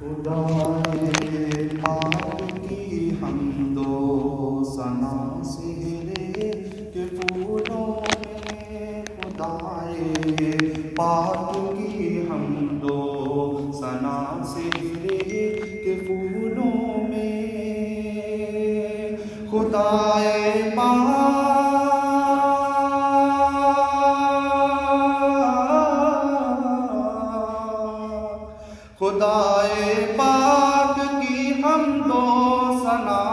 خدائے پاک کی حمد و ثنا سہرے کے پھولوں میں، خدائے پاک کی حمد و ثنا سہرے کے پھولوں میں، خدائے پاک خدائے پاک کی حمد و ثنا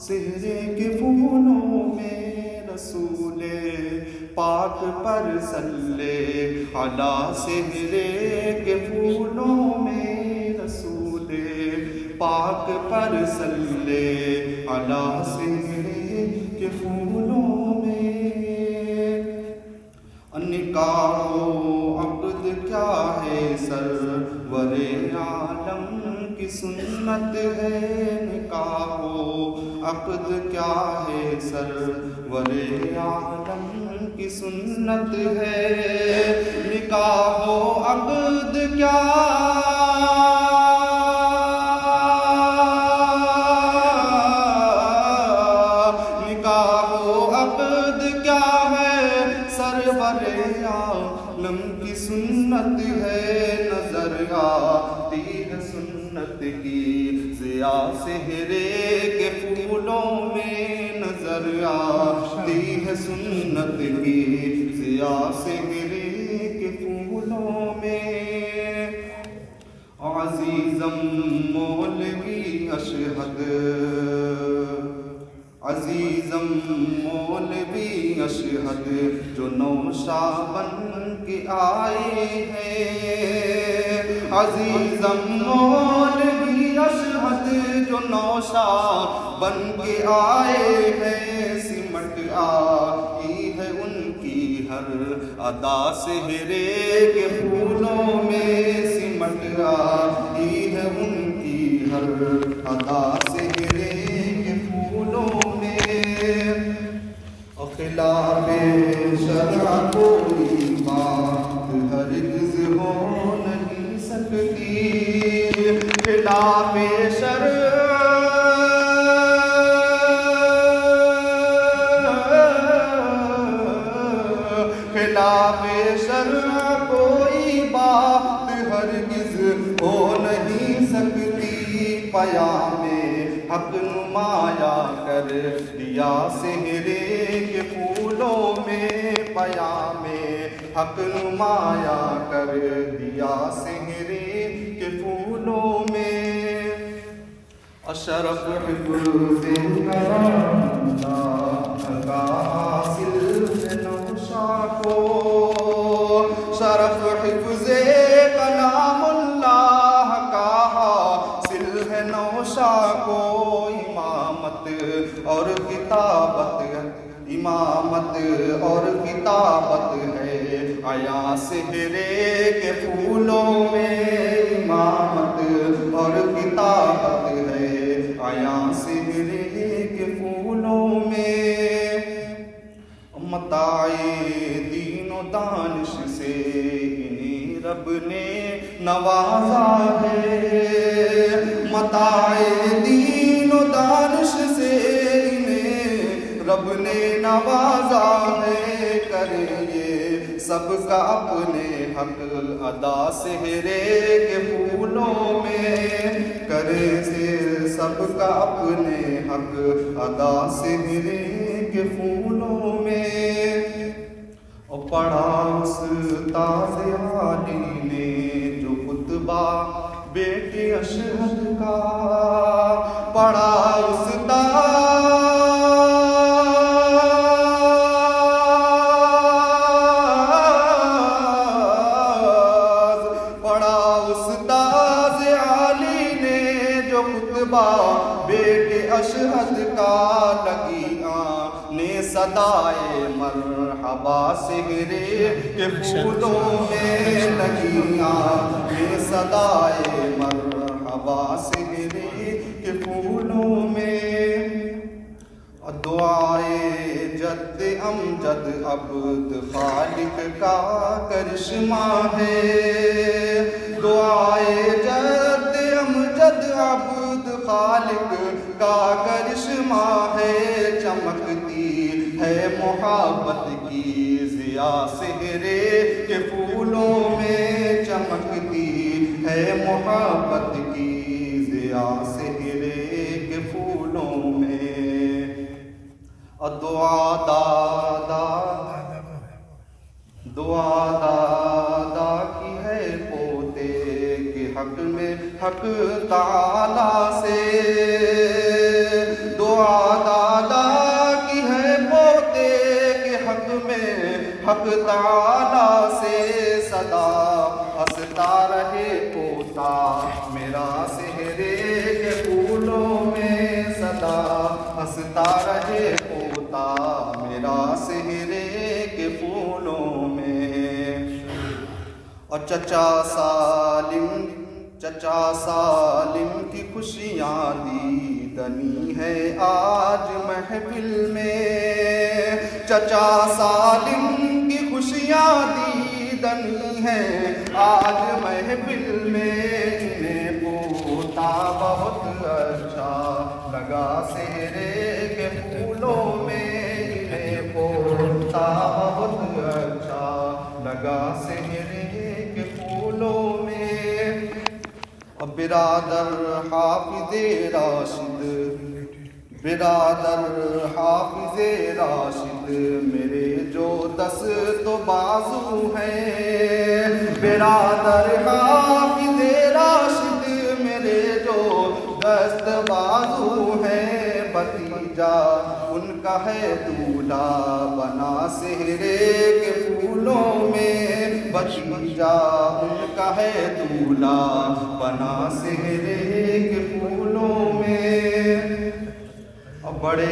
سہرے کے پھولوں میں، رسول پاک پر صلی علی سہرے کے پھولوں میں، رسول پاک پر صلی علی سہرے کے پھولوں میں، نکاح و عقد کیا ہے سرور عالم کی سنت ہے، نکاح و عقد کیا ہے سرور عالم کی سنت ہے، نکاح و عقد کیا عالم کی سنت ہے، نظر آتی ہے سنت کی ضیا سہرے کے پھولوں میں، نظر آتی ہے سنت کی ضیا سہرے کے پھولوں میں، عزیزم مولوی اشہد عزیزم مولوی اشہد جو نوشا بن کے آئے ہیں، عزیزم مولوی اشہد جو نوشا بن کے آئے ہیں، سمٹ آئی ہے ان کی ہر ادا سہرے کے پھولوں میں، سمٹ آئی ہے ان کی ہر ادا سہرے کے پھولوں میں، خلاف شرع کوئی بات ہرگز ہو نہیں سکتی، خلاف شرع خلاف شرع کوئی بات ہرگز ہو نہیں سکتی، پیام حق نمایاں کر دیا سہرے کے پھولوں میں، پیام حق نمایاں کر دیا سہرے کے پھولوں میں، اشرف حفظ کلام اللہ کا حاصل ہے نوشا کو، شرف حفظ کلام اللہ کا حاصل ہے نوشا کو، امامت اور کتابت ہے عیا سہرے کے پھولوں میں، امامت اور کتابت ہے عیا سہرے کے پھولوں میں، متاع دین و دانش سے انہیں رب نے نوازا ہے، متاع دین و دانش سے انہیں رب نے نوازا ہے، کرے یہ سب کا اپنے حق ادا سہرے کے پھولوں میں، کرے یہ سب کا اپنے حق ادا سہرے کے پھولوں میں، پڑھا استاذ عالی نے جو خطبہ بیٹے اشہد کا، پڑھا استاذ عالی نے جو خطبہ بیٹے اشہد کا، لگی نے صدائے مرحبا سہرے کے پھولوں میں، لگیاں نے صدائے مرحبا سہرے کے پھولوں میں، دعائے جد امجد عبد خالق کا کرشمہ ہے، دعائے جد امجد عبد خالق کا کرشمہ ہے، چمکتی ہے محبت کی ضیا سہرے کے پھولوں میں، چمکتی ہے محبت کی ضیا سہرے کے پھولوں میں۔ دعا دادا کی ہے پوتے کے حق میں حق تعالیٰ سے، دعا دادا کی ہے پوتے کے حق میں حق تعالیٰ سے، صدا ہنستا رہے پوتا میرا سہرے کے پھولوں میں، صدا ہنستا رہے پوتا میرا سہرے کے پھولوں میں۔ اور چچا سالم کی خوشیاں دیدنی ہے آج محفل میں، چچا سالم کی خوشیاں دیدنی ہے آج محفل میں، انہیں پوتا بہت اچھا لگا سہرے کے پھولوں میں، انہیں پوتا بہت اچھا لگا سہرے کے پھولوں میں۔ برادر حافظ راشد میرے جو دست و بازو ہیں، برادر حافظ راشد میرے جو دست بازو ہیں، بھتیجا ان کا ہے دولہا بنا سہرے کے پھولوں میں، بھتیجا ان کا ہے دولہا بنا سہرے کے پھولوں میں۔ بڑے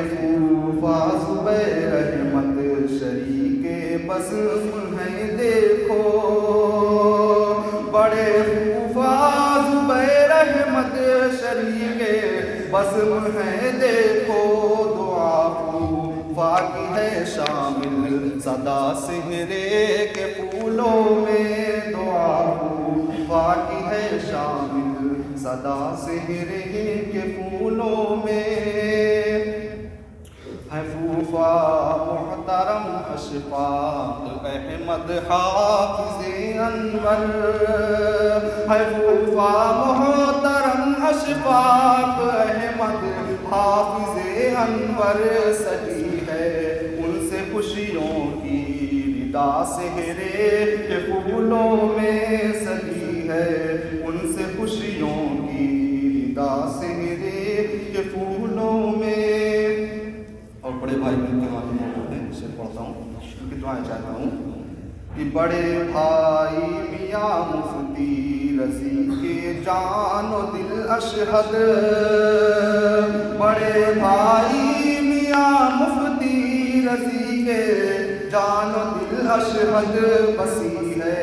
پھوپھا زبیر احمد شریک بزم ہیں دیکھو، بڑے پھوپھا زبیر احمد شریک بزم ہیں دیکھو، دعا پھوپھا کی ہے شامل صدا سہرے کے پھولوں میں، دعا پھوپھا کی ہے شامل صدا سہرے کے پھولوں میں۔ ہے پھوپھا محترم اشفاق احمد حافظ انور، ہے پھوپھا محترم اشفاق احمد حافظ انور، سجی ہے ان سے خوشیوں کی ردا سہرے کے پھولوں میں، سجی ہے ان سے خوشیوں کی ردا سہرے کے پھولوں میں۔ اور بڑے بھائی مل کے معلوم ہوتے ہیں، اسے پڑھتا ہوں، ان کی دعائیں چاہتا ہوں کہ بڑے بھائی میاں مفتی رضی کے جان و دل اشہد، بڑے بھائی میاں مفتی رضی کے جان و دل اشہد، بسی ہے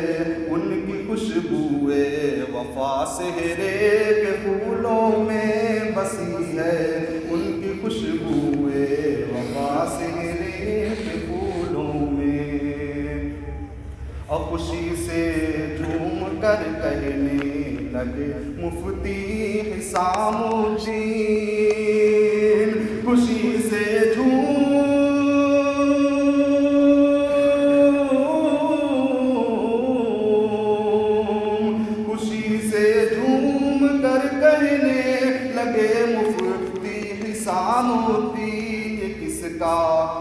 ان کی خوشبوئے وفا سہرے کے پھولوں میں، بسی ہے ان کی خوشبوئے وفا سہرے کے پھولوں میں۔ اور خوشی سے جھوم کر کہنے لگے مفتی حسام الدین، خوشی سے جھوم کر کہنے لگے مفتی حسام الدین، یہ کس کا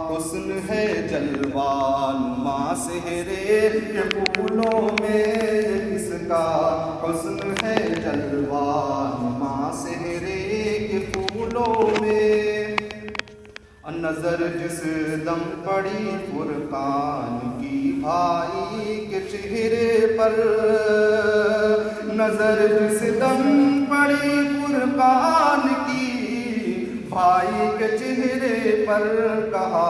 حسن ہے جلوہ نما سہرے کے پھولوں میں، یہ کس کا حسن ہے جلوہ نما سہرے کے پھولوں میں۔ نظر جس دم پڑی فرقان کی بھائی کے چہرے پر، نظر جس دم پڑی فرقان کی بھائی کے چہرے پر، کہا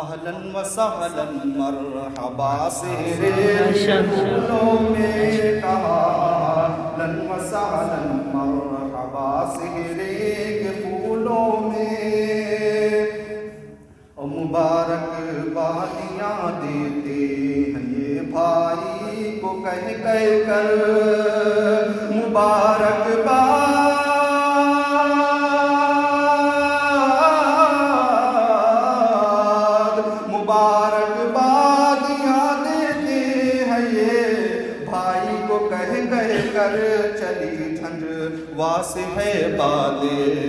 اہلاً و سہلاً مرحبا سہرے کے پھولوں میں، کہا اہلاً و سہلاً مرحبا سہرے کے پھولوں میں۔ مبارک بادیاں دیتے ہیں یہ بھائی کہہ کر مبارکبادیاں دیتے ہیں یہ بھائی کو کہہ کر چلی جھنجھوا سے ہے باد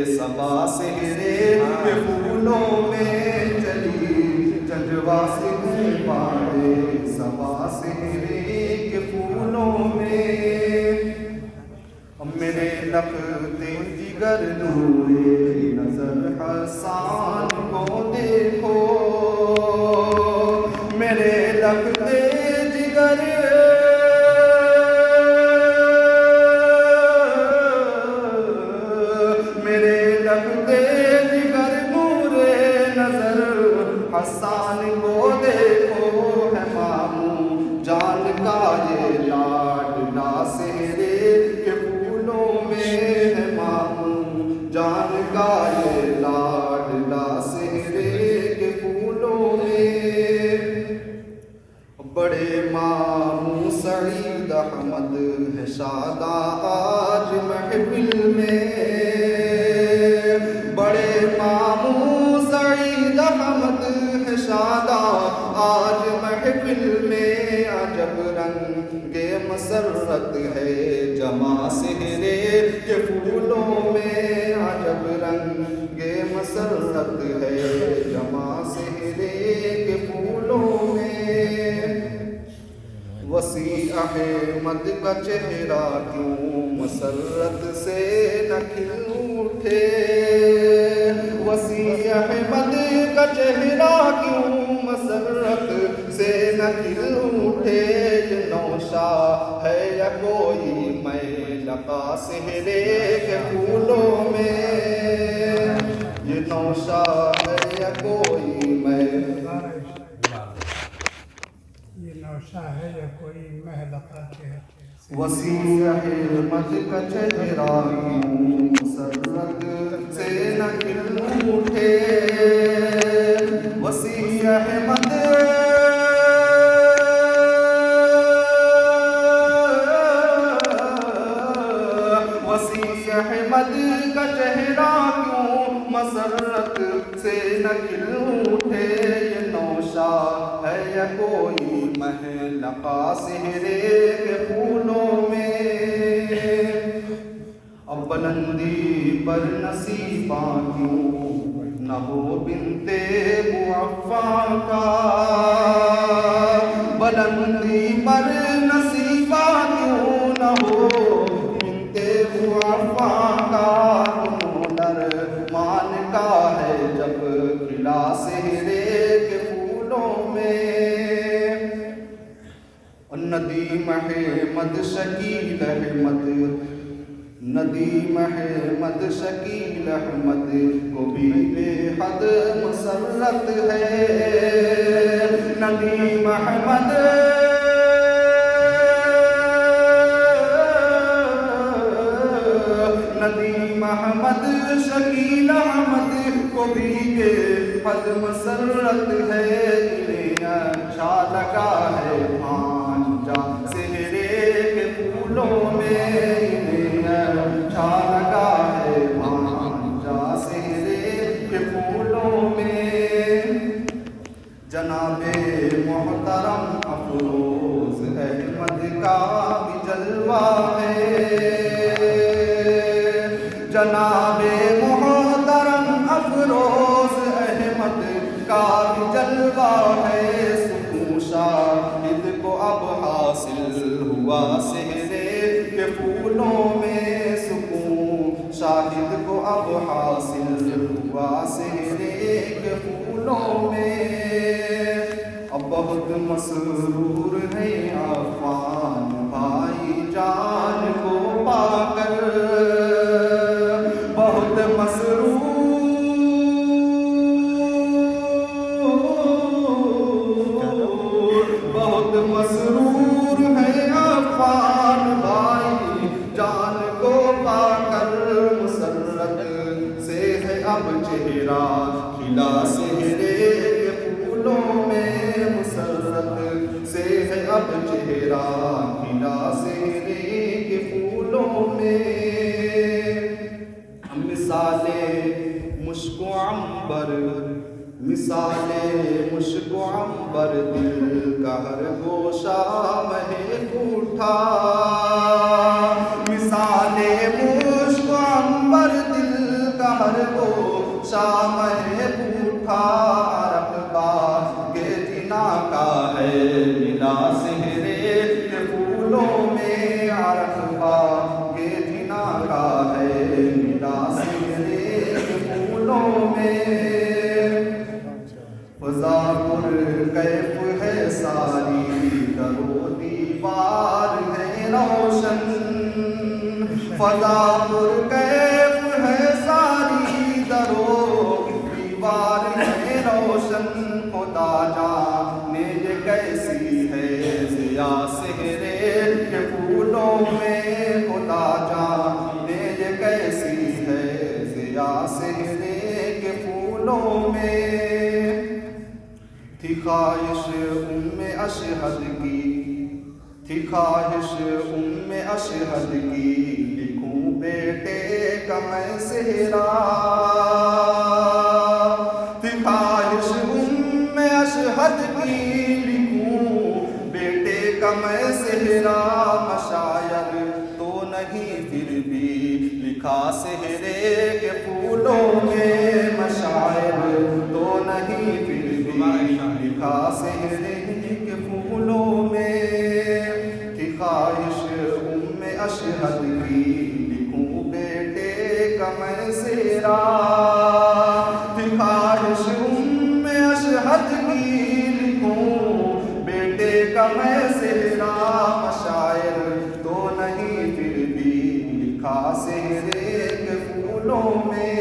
صبا سہرے کے پھولوں میں چلی جھنجھوا سے ہے باد صبا سہرے کے پھولوں میں میرے لختے جگر نور نظر حسان کو دیکھو میرے لختے جگر میرے لختے جگر نور نظر حسان کو دیکھو ہے ماموں جان کا یہ لاڈلا سہرے کے پھولوں میں ہے ماموں جان کا یہ لاڈلا سہرے کے پھولوں میں بڑے ماموں سعید احمد ہے شاداں آج محفل میں بڑے ماموں سعید احمد ہے شاداں آج محفل میں عجب رنگ مسرت ہے جمع سہرے کے پھولوں میں عجب رنگ مسرت ہے جمع سہرے کے پھولوں میں وسیع احمد کا چہرہ کیوں مسرت سے نہ کھل اٹھے وسیع احمد کا چہرہ کیوں مسرت سے نہ کھل اٹھے یہ نوشا ہے یا کوئی میں لقا سہرے کے پھولوں میں یہ نوشا ہے یا کوئی میں ہے یا کوئی محلقہ کے وسیع احمد کا چہرہ کیوں مسرت سے نہ کھل اٹھے وسیع احمد وسیع احمد کا چہرہ کیوں مسرت سے نہ کھل اٹھے یہ نوشا ہے یا کوئی محلقہ سہرے کے پھولوں میں اب بلندی پر نصیباں کیوں نہ ہو بنت معفان کا بلندی پر نصیباں کیوں نہ ہو بنت معفان کا مان کا ہے جب کھلا سہرے کے پھولوں میں ندیم احمد شکیل احمد ندیم احمد شکیل احمد کو بھی بے حد مسرت ہے ندیم احمد ندیم احمد شکیل احمد کو بھی بے حد مسرت ہے انہیں اچھا لگا ہے بھانجا سہرے کے پھولوں میں انہیں اچھا لگا ہے بھانجا سہرے کے پھولوں میں جناب محترم افروز احمد کا بھی جلوہ ہے جناب محترم افروز احمد کا بھی جلوہ ہے سکون شاہد کو اب حاصل ہوا سہرے کے پھولوں میں سکون شاہد کو اب حاصل ہوا سہرے کے پھولوں میں اب بہت مسرور ہے عفان بھائی جان کو پا کر بہت مسرور ہے عفان بھائی جان کو پا کر مسرت سے ہے اب چہرہ کھلا سہرے کے پھولوں میں مسرت سے ہے اب چہرہ میں مثال مشک و عنبر مثال مشک و عنبر دل کا ہر گوشہ مہک اٹھا مثال مشک و عنبر دل کا ہر گوشہ مہک اٹھا رقبہ کے جنا کا ہے ملا سہرے کے پھولوں میں رقبہ کے جنا کا ہے ملا سہرے کے پھولوں میں فضا پر کیف ہے ساری در و دیوار ہے روشن فضا پر کیف ہے ساری در و دیوار ہے روشن خدا جانے یہ کیسی ہے ضیا سہرے کے پھولوں میں خدا جانے یہ کیسی ہے ضیا سہرے کے پھولوں میں تھی خواہش اشہد کی تھی خواہش اشہد کی لکھوں بیٹے کا میں سہرا تھی خواہش اشہد کی لکھوں بیٹے کا میں سہرا مشاعر تو نہیں پھر بھی لکھا سہرے کے پھولوں میں مشاعر تو نہیں پھر لکھا سہرے کے پھولوں میں تھی خواہش اشہد کی لکھوں بیٹے کا میں سہرا تھی خواہش اشہد کی لکھوں بیٹے کا میں سہرا مشاعر تو نہیں پھر بھی لکھا سہرے کے پھولوں میں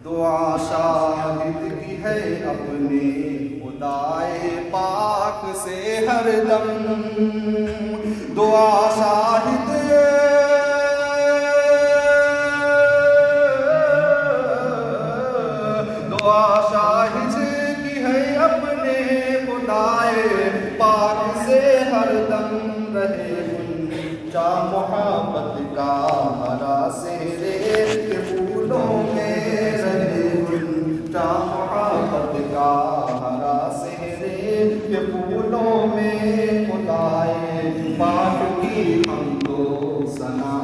دعا شاہد کی ہے اپنے خدائے پاک سے ہر دم دعا شاہد دعا شاہد کی ہے اپنے خدائے پاک سے ہر دم رہے چا محبت کا ہرا سہرے کے پھولوں میں رہے چا محبت کا ہرا سہرے کے پھولوں میں خدائے پاک کی حمد و ثنا